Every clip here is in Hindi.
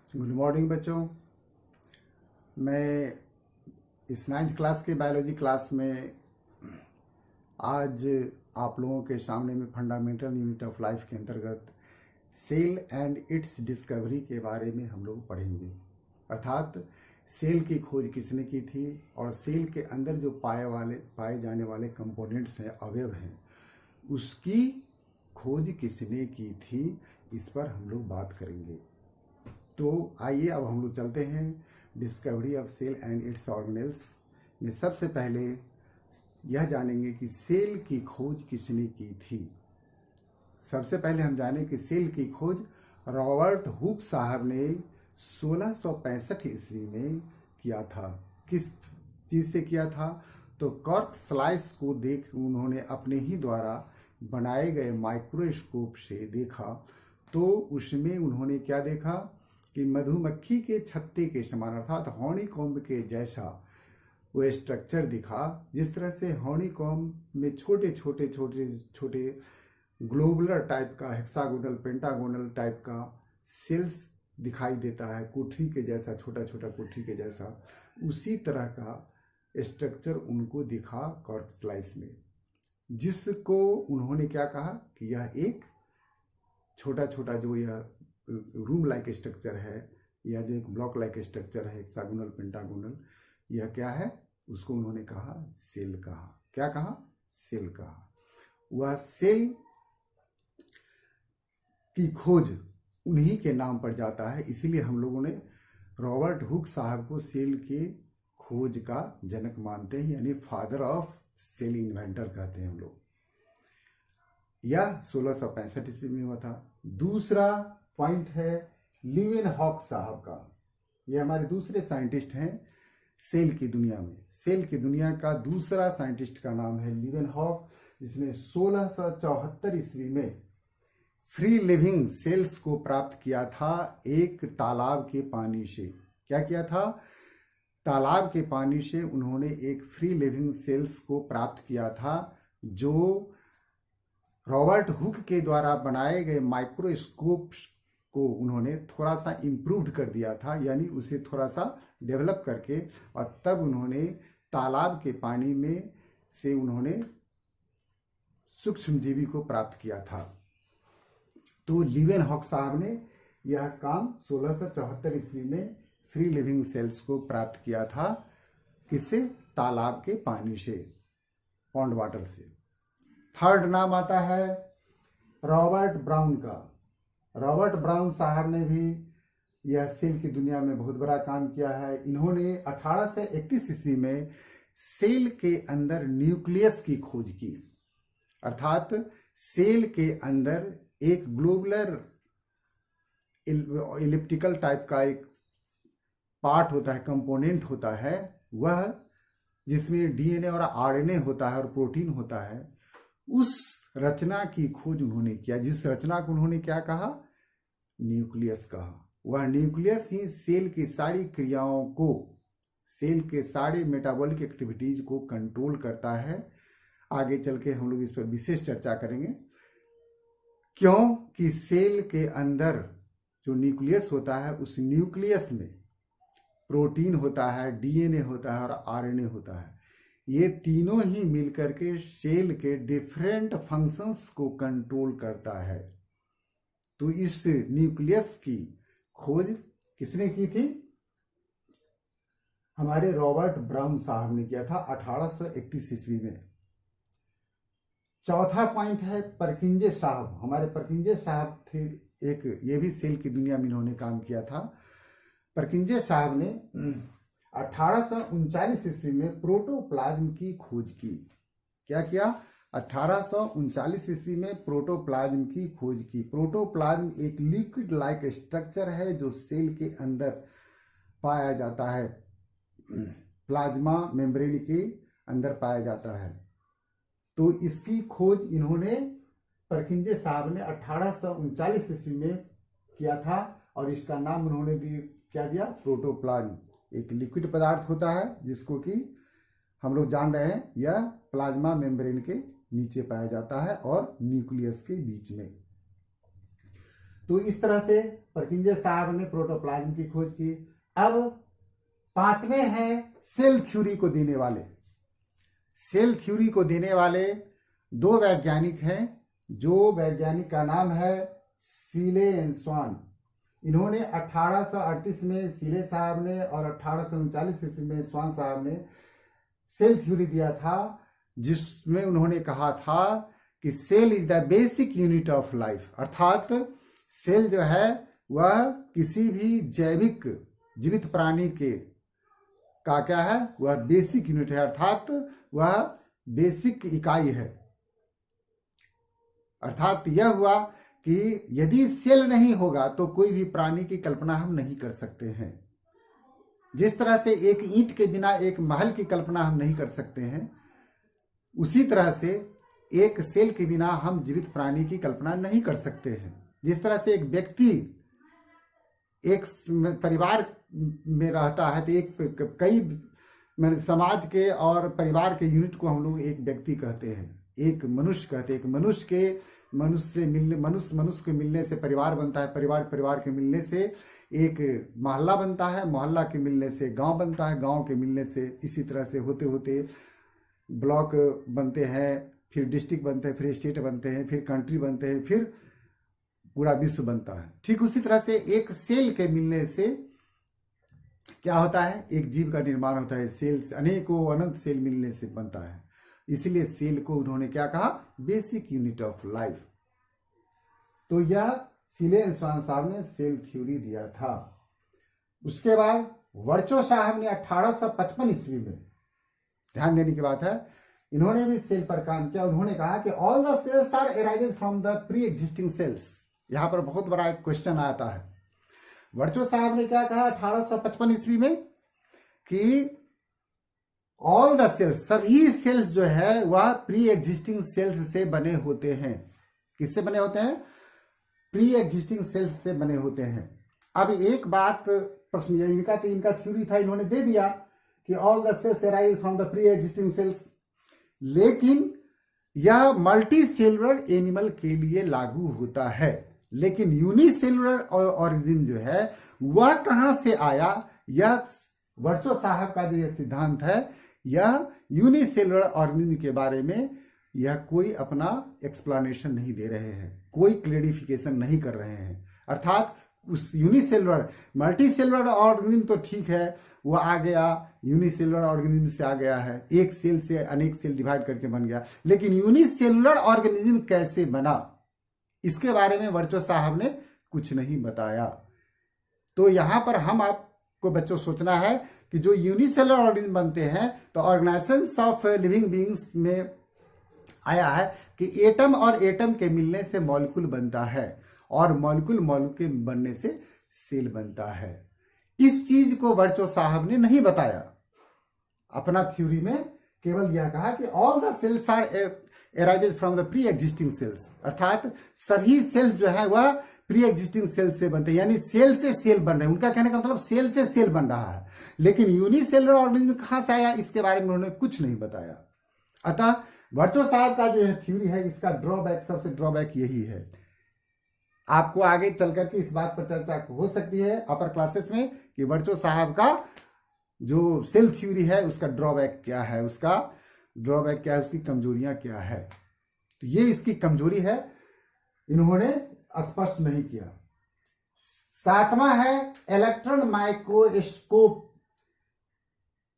गुड मॉर्निंग बच्चों। मैं इस 9th क्लास के बायोलॉजी क्लास में आज आप लोगों के सामने में फंडामेंटल यूनिट ऑफ लाइफ के अंतर्गत सेल एंड इट्स डिस्कवरी के बारे में हम लोग पढ़ेंगे। अर्थात सेल की खोज किसने की थी और सेल के अंदर जो पाए जाने वाले कंपोनेंट्स हैं, अवयव हैं, उसकी खोज किसने की थी, इस पर हम लोग बात करेंगे। तो आइए अब हम लोग चलते हैं discovery of cell and its organelles में। सबसे पहले यह जानेंगे कि सेल की खोज किसने की थी। सबसे पहले हम जानें कि सेल की खोज रॉबर्ट हुक साहब ने 1665 ईस्वी में किया था। किस चीज़ से किया था? तो कॉर्क स्लाइस को देख उन्होंने अपने ही द्वारा बनाए गए माइक्रोस्कोप से देखा। तो उसमें उन्होंने क्या देखा कि मधुमक्खी के छत्ते के समान अर्थात हॉनीकॉम्ब के जैसा वो स्ट्रक्चर दिखा। जिस तरह से हॉनीकॉम्ब में छोटे छोटे छोटे छोटे ग्लोबुलर टाइप का, हेक्सागोनल, पेंटागोनल टाइप का सेल्स दिखाई देता है, कोठरी के जैसा, छोटा छोटा कोठरी के जैसा, उसी तरह का स्ट्रक्चर उनको दिखा कॉर्क स्लाइस में। जिसको उन्होंने क्या कहा कि यह एक छोटा छोटा जो यह रूम लाइक स्ट्रक्चर है, या जो एक ब्लॉक लाइक स्ट्रक्चर है, हेक्सागोनल, पेंटागोनल, यह क्या है? उसको उन्होंने कहा सेल कहा। क्या कहा? सेल कहा। वह सेल की खोज उन्हीं के नाम पर जाता है, इसीलिए हम लोगों ने रॉबर्ट हुक साहब को सेल के खोज का जनक मानते हैं, यानी फादर ऑफ सेल इन्वेंटर कहते हैं हम लोग। यह 1665 ईस्वी में हुआ था। दूसरा पॉइंट है लीवेनहॉक साहब का। यह हमारे दूसरे साइंटिस्ट हैं सेल की दुनिया में। सेल की दुनिया का दूसरा साइंटिस्ट का नाम है लीवेनहॉक, जिसने 1674 ईस्वी में फ्री लिविंग सेल्स को प्राप्त किया था एक तालाब के पानी से। क्या किया था? तालाब के पानी से उन्होंने एक फ्री लिविंग सेल्स को प्राप्त किया था, जो रॉबर्ट हुक के द्वारा बनाए गए माइक्रोस्कोप को उन्होंने थोड़ा सा इम्प्रूव्ड कर दिया था, यानी उसे थोड़ा सा डेवलप करके, और तब उन्होंने तालाब के पानी में से उन्होंने सूक्ष्मजीवी को प्राप्त किया था। तो लीवेनहॉक साहब ने यह काम 1674 ईस्वी में फ्री लिविंग सेल्स को प्राप्त किया था। किससे? तालाब के पानी से, पॉन्ड वाटर से। थर्ड नाम आता है रॉबर्ट ब्राउन का। रॉबर्ट ब्राउन साहब ने भी यह सेल की दुनिया में बहुत बड़ा काम किया है। इन्होंने 1831 ईस्वी में सेल के अंदर न्यूक्लियस की खोज की। अर्थात सेल के अंदर एक ग्लोबुलर इलिप्टिकल टाइप का एक पार्ट होता है, कंपोनेंट होता है, वह जिसमें डीएनए और आरएनए होता है और प्रोटीन होता है, उस रचना की खोज उन्होंने किया। जिस रचना को उन्होंने क्या कहा? न्यूक्लियस कहा। वह न्यूक्लियस ही सेल की सारी क्रियाओं को, सेल के सारे मेटाबॉलिक एक्टिविटीज को कंट्रोल करता है। आगे चल के हम लोग इस पर विशेष चर्चा करेंगे। क्यों कि सेल के अंदर जो न्यूक्लियस होता है, उस न्यूक्लियस में प्रोटीन होता है, डीएनए होता है और आरएनए होता है। ये तीनों ही मिलकर के सेल के डिफरेंट फंक्शंस को कंट्रोल करता है। तो इस न्यूक्लियस की खोज किसने की थी? हमारे रॉबर्ट ब्राउन साहब ने किया था 1831 ईस्वी में। चौथा पॉइंट है परकिंजे साहब। हमारे परकिंजे साहब थे एक, ये भी सेल की दुनिया में इन्होंने काम किया था। परकिंजे साहब ने 1839 ईस्वी में प्रोटोप्लाज्म की खोज की। क्या किया? 1839 ईस्वी में प्रोटोप्लाज्म की खोज की। प्रोटोप्लाज्म एक लिक्विड लाइक स्ट्रक्चर है जो सेल के अंदर पाया जाता है, प्लाज्मा मेम्ब्रेन के अंदर पाया जाता है। तो इसकी खोज इन्होंने, परकिंजे साहब ने 1839 ईस्वी में किया था, और इसका नाम उन्होंने क्या दिया? प्रोटोप्लाज्म। एक लिक्विड पदार्थ होता है जिसको कि हम लोग जान रहे हैं, यह प्लाज्मा मेम्ब्रेन के नीचे पाया जाता है और न्यूक्लियस के बीच में। तो इस तरह से परकिंजर साहब ने प्रोटोप्लाज्म की खोज की। अब पांचवें हैं सेल थ्योरी को देने वाले। सेल थ्योरी को देने वाले दो वैज्ञानिक हैं, जो वैज्ञानिक का नाम है सीले एंड स्वान। इन्होंने 1838 में सीले साहब ने और 1839 ईस्वी में स्वान साहब ने सेल थ्योरी दिया था, जिसमें उन्होंने कहा था कि cell is the basic unit of life, अर्थात सेल जो है वह किसी भी जैविक जीवित प्राणी के का क्या है, वह बेसिक यूनिट है, अर्थात वह बेसिक इकाई है। अर्थात यह हुआ कि यदि सेल नहीं होगा तो कोई भी प्राणी की कल्पना हम नहीं कर सकते हैं। जिस तरह से एक ईंट के बिना एक महल की कल्पना हम नहीं कर सकते हैं, उसी तरह से एक सेल के बिना हम जीवित प्राणी की कल्पना नहीं कर सकते हैं। जिस तरह से एक व्यक्ति एक परिवार में रहता है तो एक कई समाज के और परिवार के यूनिट को हम लोग एक व्यक्ति कहते हैं, एक मनुष्य कहते हैं। एक मनुष्य के मिलने से परिवार बनता है, परिवार के मिलने से एक मोहल्ला बनता है, मोहल्ला के मिलने से गांव बनता है, गांव के मिलने से इसी तरह से होते होते ब्लॉक बनते हैं, फिर डिस्ट्रिक्ट बनते हैं, फिर स्टेट बनते हैं, फिर कंट्री बनते हैं, फिर पूरा विश्व बनता है। ठीक उसी तरह से एक सेल के मिलने से क्या होता है, एक जीव का निर्माण होता है। सेल अनेकों अनंत सेल मिलने से बनता है, इसलिए सेल को उन्होंने क्या कहा, बेसिक यूनिट ऑफ लाइफ। तो यह सीले एंड स्वान साहब ने सेल थ्योरी दिया था। उसके बाद वर्चो साहब ने 1855 ईस्वी में, ध्यान देने की बात है, इन्होंने भी सेल पर काम किया। उन्होंने कहा कि all the cells are arises from the pre existing cells. यहां पर बहुत बड़ा एक क्वेश्चन आता है। वर्चो साहब ने क्या कहा 1855 ईस्वी में कि ऑल द सेल्स, सभी सेल्स जो है वह प्री एग्जिस्टिंग सेल्स से बने होते हैं। किससे बने होते हैं, प्री एग्जिस्टिंग सेल्स से बने होते हैं। अब एक बात प्रश्न, इनका थ्योरी था, इन्होंने दे दिया कि all the cells arise from the pre existing cells, लेकिन यह मल्टी सेलुलर एनिमल के लिए लागू होता है। लेकिन यूनिसेलुलर ऑर्गेनिज्म जो है वह कहां से आया, यह वर्चो साहब का जो यह सिद्धांत है, यह यूनिसेलुलर ऑर्गेनिज्म के बारे में यह कोई अपना एक्सप्लेनेशन नहीं दे रहे हैं, कोई क्लेरिफिकेशन नहीं कर रहे हैं। अर्थात उस यूनिसेलुलर, मल्टी सेलुलर ऑर्गेनिज्म तो ठीक है, वो आ गया, यूनिसेलुलर ऑर्गेनिज्म से आ गया है, एक सेल से अनेक सेल डिवाइड करके बन गया, लेकिन यूनिसेलुलर ऑर्गेनिज्म कैसे बना, इसके बारे में वर्चो साहब ने कुछ नहीं बताया। तो यहां पर हम आपको बच्चों सोचना है कि जो यूनिसेलुलर ऑर्गेनिज्म बनते हैं, तो ऑर्गेनाइजेशंस ऑफ लिविंग बीइंग्स में आया है कि एटम और एटम के मिलने से मॉलिक्यूल बनता है, और मॉलिक्यूल के बनने से सेल बनता है। इस चीज को वर्चो साहब ने नहीं बताया अपना थ्योरी में, केवल यह कहा कि all the cells are arises from the pre existing cells, अर्थात सभी सेल्स जो है वह प्री एग्जिस्टिंग सेल से बनते हैं, यानी सेल से सेल बन रहे हैं। उनका कहने का मतलब सेल से सेल बन रहा है, लेकिन यूनिसेलुलर ऑर्गेनिज्म कहां से आया इसके बारे में उन्होंने कुछ नहीं बताया। अतः वर्चो साहब का जो थ्योरी है, इसका ड्रॉबैक, सबसे ड्रॉबैक यही है। आपको आगे चल करके इस बात पर चर्चा हो सकती है अपर क्लासेस में कि वर्चो साहब का जो सेल थ्योरी है उसका ड्रॉबैक क्या है, उसकी कमजोरियां क्या है। तो ये इसकी कमजोरी है, इन्होंने स्पष्ट नहीं किया। सातवां है इलेक्ट्रॉन माइक्रोस्कोप,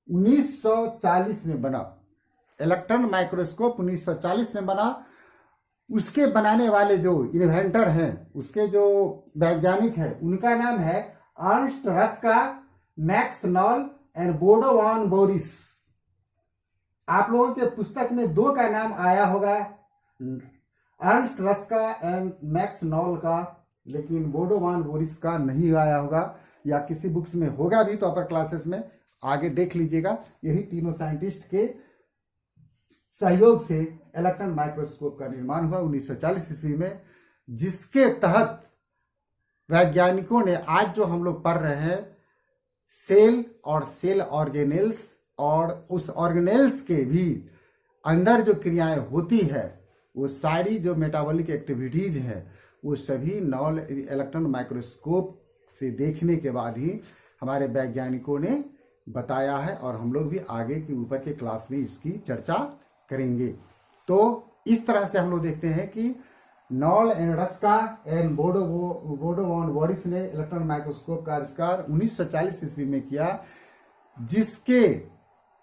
1940 में बना। इलेक्ट्रॉन माइक्रोस्कोप 1940 में बना। उसके बनाने वाले जो इन्वेंटर हैं, उसके जो वैज्ञानिक हैं, उनका नाम है Ernst Ruska, max knoll and Bodo one Boris. आप लोगों के पुस्तक में दो का नाम आया होगा, Ernst Ruska and max knoll का, लेकिन बोडो वान बोरिस का नहीं आया होगा, या किसी बुक्स में होगा भी तो अपर क्लासेस में आगे देख लीजिएगा। यही तीनों साइंटिस्ट के सहयोग से इलेक्ट्रॉन माइक्रोस्कोप का निर्माण हुआ 1940 ईस्वी में, जिसके तहत वैज्ञानिकों ने आज जो हम लोग पढ़ रहे हैं सेल और सेल ऑर्गेनेल्स, और उस ऑर्गेनेल्स के भी अंदर जो क्रियाएं होती है, वो सारी जो मेटाबॉलिक एक्टिविटीज है वो सभी नॉल इलेक्ट्रॉन माइक्रोस्कोप से देखने के बाद ही हमारे वैज्ञानिकों ने बताया है, और हम लोग भी आगे के ऊपर के क्लास में इसकी चर्चा करेंगे। तो इस तरह से हम लोग देखते हैं कि Knoll and Ruska and Bodo von Borries ने इलेक्ट्रॉन माइक्रोस्कोप का आविष्कार 1940 ईस्वी में किया, जिसके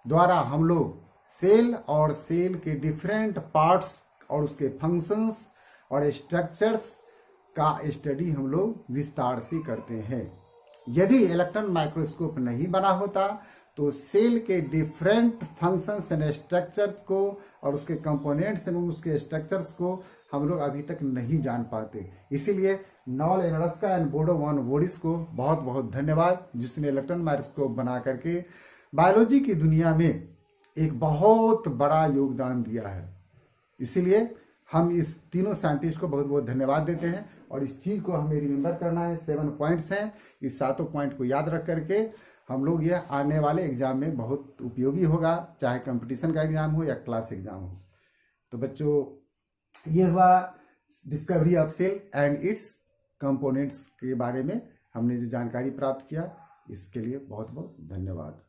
द्वारा हम लोग सेल और सेल के डिफरेंट पार्ट्स और उसके फंक्शंस और स्ट्रक्चर्स का स्टडी हम लोग विस्तार से करते हैं। यदि इलेक्ट्रॉन माइक्रोस्कोप नहीं बना होता तो सेल के डिफरेंट फंक्शंस एंड स्ट्रक्चर्स को और उसके कंपोनेंट्स एवं उसके स्ट्रक्चर्स को हम लोग अभी तक नहीं जान पाते। इसीलिए Knoll and Ruska and Bodo von Borries को बहुत बहुत धन्यवाद, जिसने इलेक्ट्रॉन माइक्रोस्कोप बना करके बायोलॉजी की दुनिया में एक बहुत बड़ा योगदान दिया है। इसीलिए हम इस तीनों साइंटिस्ट को बहुत बहुत धन्यवाद देते हैं, और इस चीज़ को हमें रिमेंबर करना है। 7 पॉइंट्स हैं, इस 7 पॉइंट को याद रख करके हम लोग ये आने वाले एग्जाम में बहुत उपयोगी होगा, चाहे कंपटीशन का एग्जाम हो या क्लास एग्जाम हो। तो बच्चों, ये हुआ discovery of cell and its components के बारे में हमने जो जानकारी प्राप्त किया, इसके लिए बहुत बहुत धन्यवाद।